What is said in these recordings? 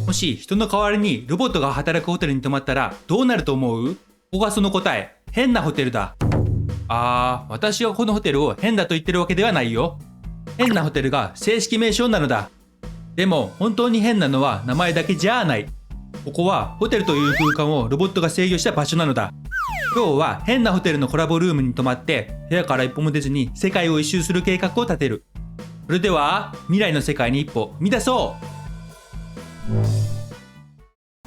もし人の代わりにロボットが働くホテルに泊まったらどうなると思う？ここがその答え。変なホテルだ。私はこのホテルを変だと言ってるわけではないよ。変なホテルが正式名称なのだ。でも本当に変なのは名前だけじゃない。ここはホテルという空間をロボットが制御した場所なのだ。今日は変なホテルのコラボルームに泊まって部屋から一歩も出ずに世界を一周する計画を立てる。それでは未来の世界に一歩踏み出そう。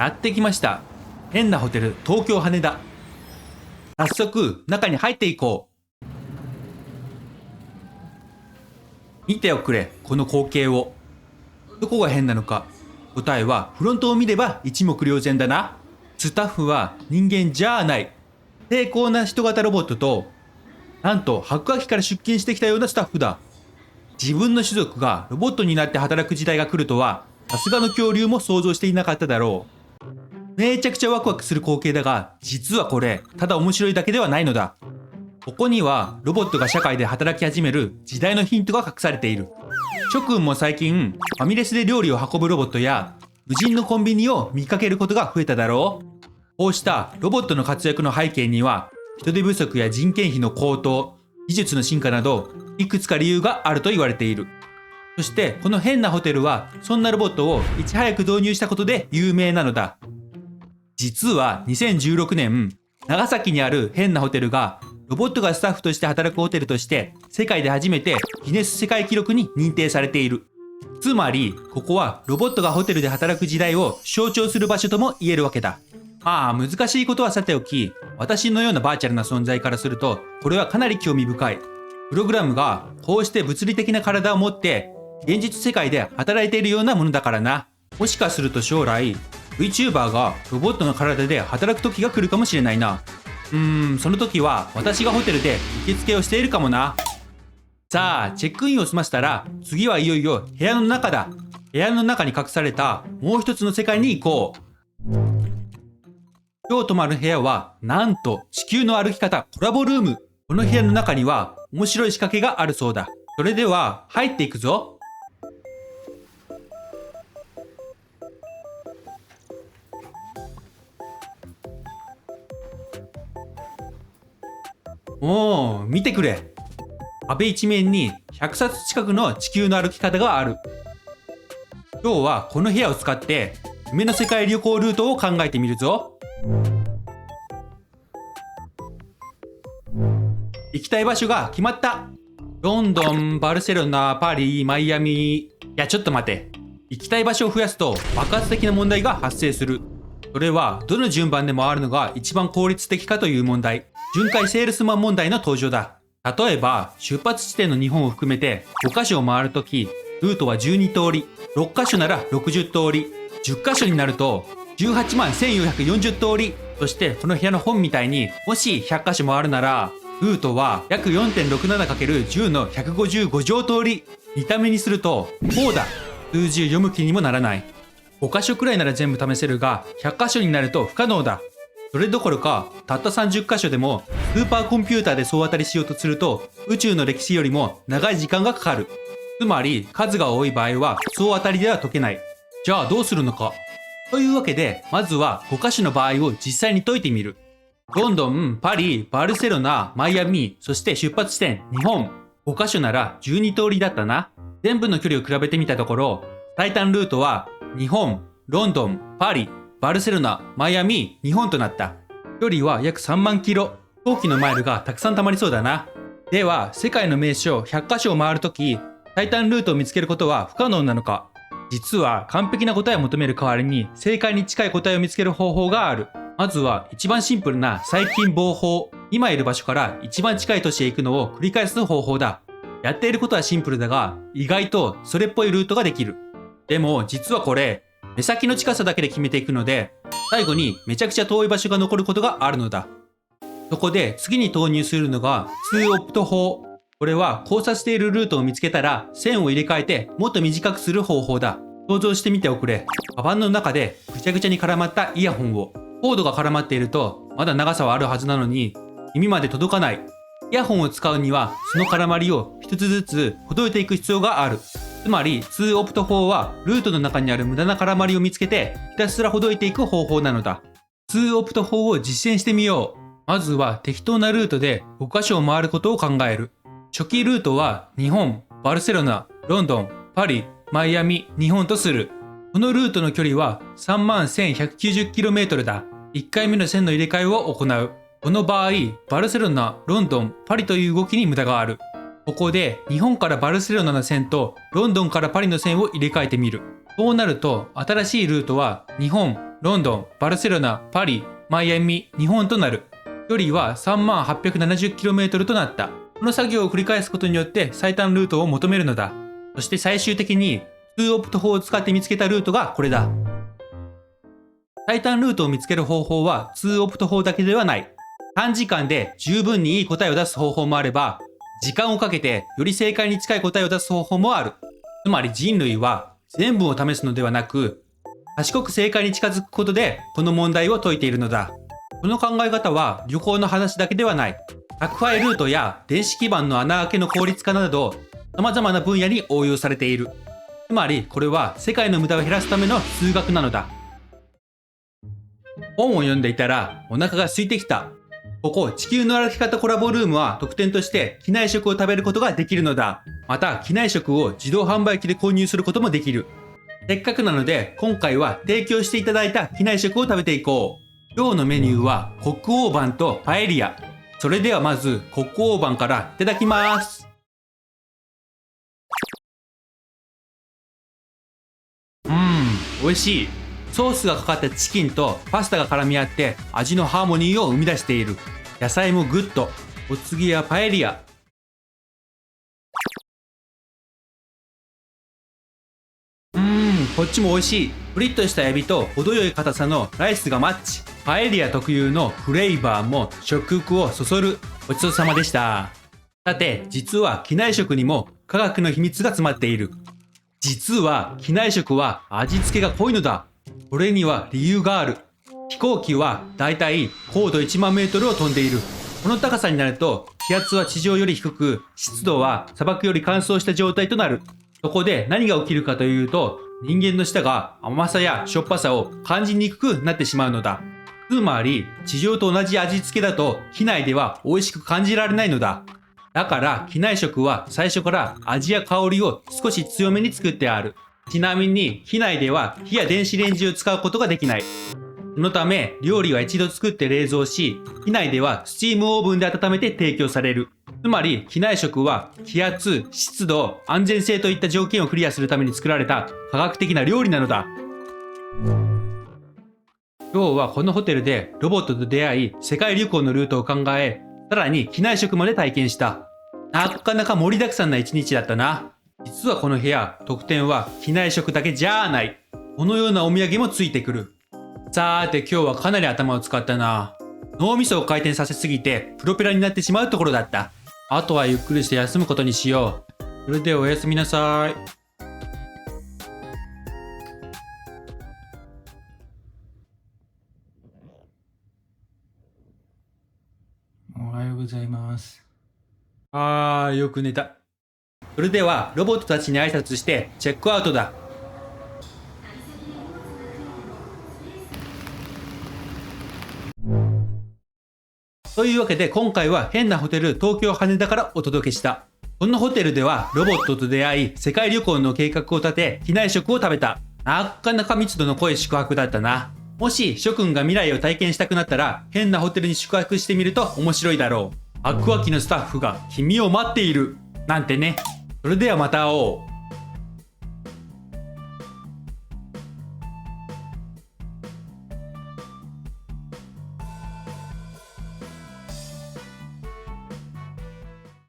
やってきました。変なホテル東京羽田。早速中に入っていこう。見ておくれ、この光景を。どこが変なのか。答えはフロントを見れば一目瞭然だな。スタッフは人間じゃない。精巧な人型ロボットと、なんと白亜紀から出勤してきたようなスタッフだ。自分の種族がロボットになって働く時代が来るとは、さすがの恐竜も想像していなかっただろう。めちゃくちゃワクワクする光景だが、実はこれ、ただ面白いだけではないのだ。ここには、ロボットが社会で働き始める時代のヒントが隠されている。諸君も最近、ファミレスで料理を運ぶロボットや、無人のコンビニを見かけることが増えただろう。こうしたロボットの活躍の背景には、人手不足や人件費の高騰、技術の進化など、いくつか理由があると言われている。そして、この変なホテルは、そんなロボットをいち早く導入したことで有名なのだ。実は2016年、長崎にある変なホテルが、ロボットがスタッフとして働くホテルとして、世界で初めてギネス世界記録に認定されている。つまり、ここはロボットがホテルで働く時代を象徴する場所とも言えるわけだ。難しいことはさておき、私のようなバーチャルな存在からすると、これはかなり興味深い。プログラムがこうして物理的な体を持って、現実世界で働いているようなものだからな。もしかすると将来、VTuber がロボットの体で働く時が来るかもしれないな。その時は私がホテルで受付をしているかもな。さあ、チェックインを済ませたら、次はいよいよ部屋の中だ。部屋の中に隠されたもう一つの世界に行こう。今日泊まる部屋は、なんと地球の歩き方コラボルーム。この部屋の中には面白い仕掛けがあるそうだ。それでは入っていくぞ。見てくれ。壁一面に100冊近くの地球の歩き方がある。今日はこの部屋を使って夢の世界旅行ルートを考えてみるぞ。行きたい場所が決まった。ロンドン、バルセロナ、パリ、マイアミ。いや、ちょっと待て。行きたい場所を増やすと爆発的な問題が発生する。それはどの順番で回るのが一番効率的かという問題。巡回セールスマン問題の登場だ。例えば、出発地点の日本を含めて5カ所を回るとき、ルートは12通り、6カ所なら60通り、10カ所になると18万1440通り。そしてこの部屋の本みたいに、もし100カ所回るなら、ルートは約 4.67×10 の155乗通り。見た目にすると、こうだ。数字を読む気にもならない。5カ所くらいなら全部試せるが、100カ所になると不可能だ。それどころか、たった30カ所でも、スーパーコンピューターで総当たりしようとすると、宇宙の歴史よりも長い時間がかかる。つまり、数が多い場合は、総当たりでは解けない。じゃあどうするのか。というわけで、まずは5カ所の場合を実際に解いてみる。ロンドン、パリ、バルセロナ、マイアミ、そして出発地点、日本。5カ所なら12通りだったな。全部の距離を比べてみたところ、最短ルートは、日本、ロンドン、パリ、バルセロナ、マイアミ、日本となった。距離は約3万キロ。飛行機のマイルがたくさん溜まりそうだな。では、世界の名所100カ所を回るとき、最短ルートを見つけることは不可能なのか。実は完璧な答えを求める代わりに、正解に近い答えを見つける方法がある。まずは一番シンプルな最近防法。今いる場所から一番近い都市へ行くのを繰り返す方法だ。やっていることはシンプルだが、意外とそれっぽいルートができる。でも実はこれ、目先の近さだけで決めていくので、最後にめちゃくちゃ遠い場所が残ることがあるのだ。そこで次に投入するのが2オプト法。これは交差しているルートを見つけたら線を入れ替えてもっと短くする方法だ。想像してみておくれ。カバンの中でぐちゃぐちゃに絡まったイヤホンを。コードが絡まっているとまだ長さはあるはずなのに耳まで届かない。イヤホンを使うにはその絡まりを一つずつほどいていく必要がある。つまり2オプト法はルートの中にある無駄な絡まりを見つけてひたすらほどいていく方法なのだ。2オプト法を実践してみよう。まずは適当なルートで5カ所を回ることを考える。初期ルートは日本、バルセロナ、ロンドン、パリ、マイアミ、日本とする。このルートの距離は 31,190km だ。1回目の線の入れ替えを行う。この場合、バルセロナ、ロンドン、パリという動きに無駄がある。ここで日本からバルセロナの線とロンドンからパリの線を入れ替えてみる。そうなると新しいルートは日本、ロンドン、バルセロナ、パリ、マイアミ、日本となる。距離は 3870km となった。この作業を繰り返すことによって最短ルートを求めるのだ。そして最終的に2オプト法を使って見つけたルートがこれだ。最短ルートを見つける方法は2オプト法だけではない。短時間で十分にいい答えを出す方法もあれば、時間をかけてより正解に近い答えを出す方法もある。つまり人類は全部を試すのではなく、賢く正解に近づくことでこの問題を解いているのだ。この考え方は旅行の話だけではない。宅配ルートや電子基板の穴開けの効率化など様々な分野に応用されている。つまりこれは世界の無駄を減らすための数学なのだ。本を読んでいたらお腹が空いてきた。ここ地球の歩き方コラボルームは特典として機内食を食べることができるのだ。また機内食を自動販売機で購入することもできる。せっかくなので今回は提供していただいた機内食を食べていこう。今日のメニューはコックオーバンとパエリア。それではまずコックオーバンからいただきます。美味しい。ソースがかかったチキンとパスタが絡み合って味のハーモニーを生み出している。野菜もグッド。お次はパエリア。こっちも美味しい。プリッとしたエビと程よい硬さのライスがマッチ。パエリア特有のフレーバーも食欲をそそる。ごちそうさまでした。さて、実は機内食にも科学の秘密が詰まっている。実は機内食は味付けが濃いのだ。これには理由がある。飛行機はだいたい高度1万メートルを飛んでいる。この高さになると気圧は地上より低く、湿度は砂漠より乾燥した状態となる。そこで何が起きるかというと、人間の舌が甘さやしょっぱさを感じにくくなってしまうのだ。つまり地上と同じ味付けだと機内では美味しく感じられないのだ。だから機内食は最初から味や香りを少し強めに作ってある。ちなみに機内では火や電子レンジを使うことができない。そのため料理は一度作って冷蔵し、機内ではスチームオーブンで温めて提供される。つまり機内食は気圧、湿度、安全性といった条件をクリアするために作られた科学的な料理なのだ。今日はこのホテルでロボットと出会い、世界旅行のルートを考え、さらに機内食まで体験した。なかなか盛りだくさんな一日だったな。実はこの部屋、特典は機内食だけじゃない。このようなお土産もついてくる。さーて今日はかなり頭を使ったな。脳みそを回転させすぎてプロペラになってしまうところだった。あとはゆっくりして休むことにしよう。それではおやすみなさい。おはようございます。よく寝た。それではロボットたちに挨拶してチェックアウトだ。というわけで今回は変なホテル東京羽田からお届けした。このホテルではロボットと出会い世界旅行の計画を立て機内食を食べた。なかなか密度の濃い宿泊だったな。もし諸君が未来を体験したくなったら変なホテルに宿泊してみると面白いだろう。アクア機のスタッフが君を待っているなんてね。それではまた会おう。